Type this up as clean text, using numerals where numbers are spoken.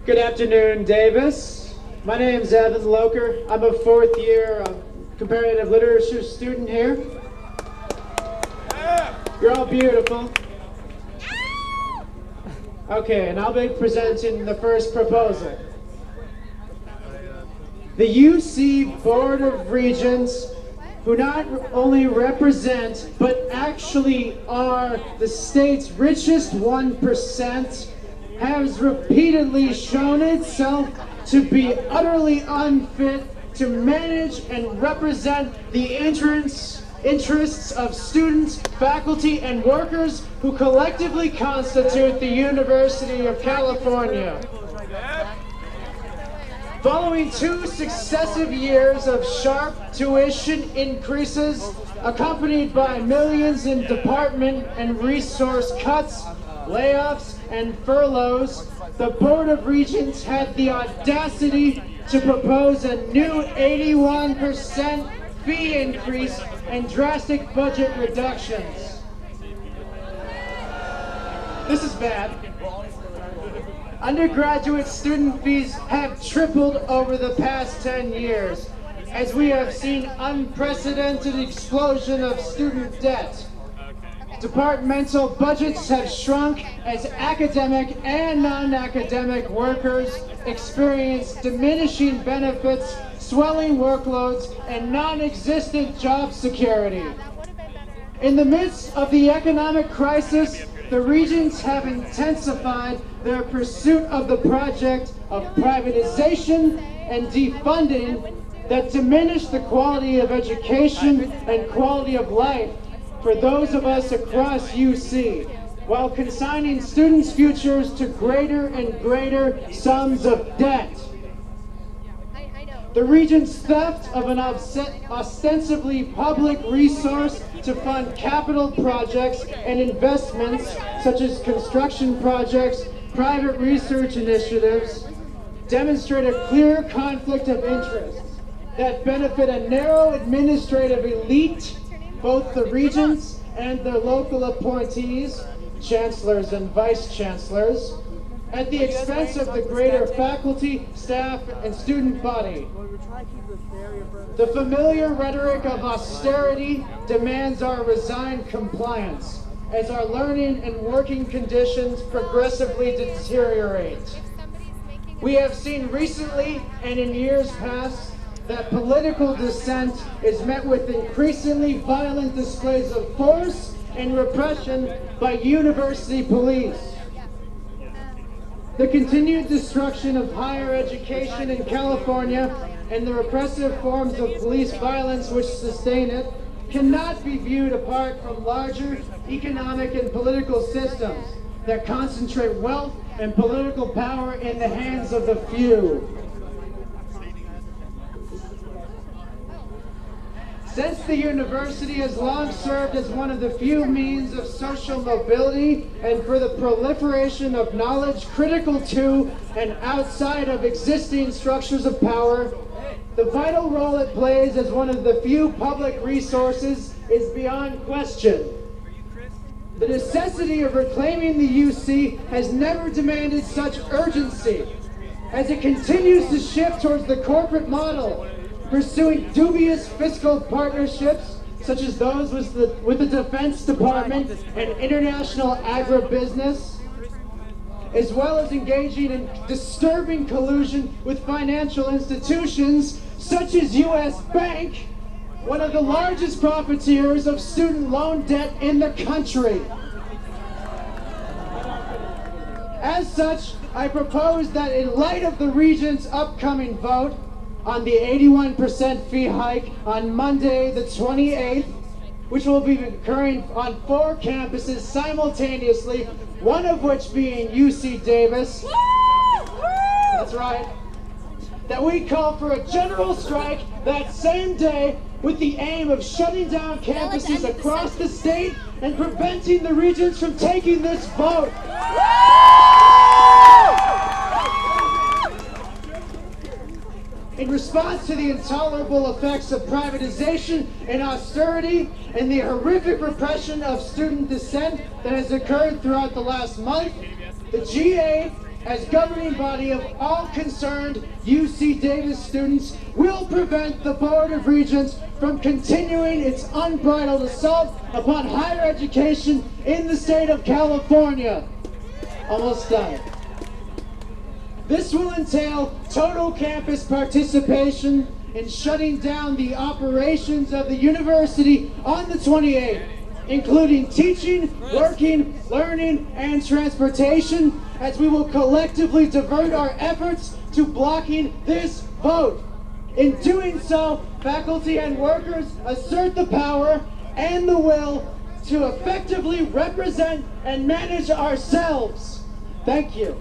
Good afternoon, Davis. My name's Evan Loker. I'm a fourth year comparative literature student here. You're all beautiful. Okay, and I'll be presenting the first proposal. The UC Board of Regents, who not only represent, but actually are the state's richest 1%, has repeatedly shown itself to be utterly unfit to manage and represent the interests of students, faculty, and workers who collectively constitute the University of California. Following 2 successive years of sharp tuition increases, accompanied by millions in department and resource cuts, layoffs, and furloughs, the Board of Regents had the audacity to propose a new 81% fee increase and drastic budget reductions. This is bad. Undergraduate student fees have tripled over the past 10 years, as we have seen unprecedented explosion of student debt. Departmental budgets have shrunk as academic and non-academic workers experience diminishing benefits, swelling workloads, and non-existent job security. In the midst of the economic crisis, the Regents have intensified their pursuit of the project of privatization and defunding that diminish the quality of education and quality of life for those of us across UC, while consigning students' futures to greater and greater sums of debt. The Regents' theft of an ostensibly public resource to fund capital projects and investments such as construction projects, private research initiatives, demonstrate a clear conflict of interests that benefit a narrow administrative elite, both the Regents and their local appointees, chancellors and vice chancellors, at the expense of the greater faculty, staff, and student body. The familiar rhetoric of austerity demands our resigned compliance as our learning and working conditions progressively deteriorate. We have seen recently and in years past that political dissent is met with increasingly violent displays of force and repression by university police. The continued destruction of higher education in California and the repressive forms of police violence which sustain it cannot be viewed apart from larger economic and political systems that concentrate wealth and political power in the hands of the few. Since the university has long served as one of the few means of social mobility and for the proliferation of knowledge critical to and outside of existing structures of power, the vital role it plays as one of the few public resources is beyond question. The necessity of reclaiming the UC has never demanded such urgency as it continues to shift towards the corporate model, pursuing dubious fiscal partnerships such as those with the Defense Department and international agribusiness, as well as engaging in disturbing collusion with financial institutions such as U.S. Bank, one of the largest profiteers of student loan debt in the country. As such, I propose that in light of the Regents' upcoming vote on the 81% fee hike on Monday the 28th, which will be occurring on 4 campuses simultaneously, one of which being UC Davis. That's right. That we call for a general strike that same day with the aim of shutting down campuses across the state and preventing the Regents from taking this vote. In response to the intolerable effects of privatization and austerity and the horrific repression of student dissent that has occurred throughout the last month, the GA as governing body of all concerned UC Davis students, will prevent the Board of Regents from continuing its unbridled assault upon higher education in the state of California. Almost done. This will entail total campus participation in shutting down the operations of the university on the 28th, including teaching, working, learning, and transportation, as we will collectively divert our efforts to blocking this vote. In doing so, faculty and workers assert the power and the will to effectively represent and manage ourselves. Thank you.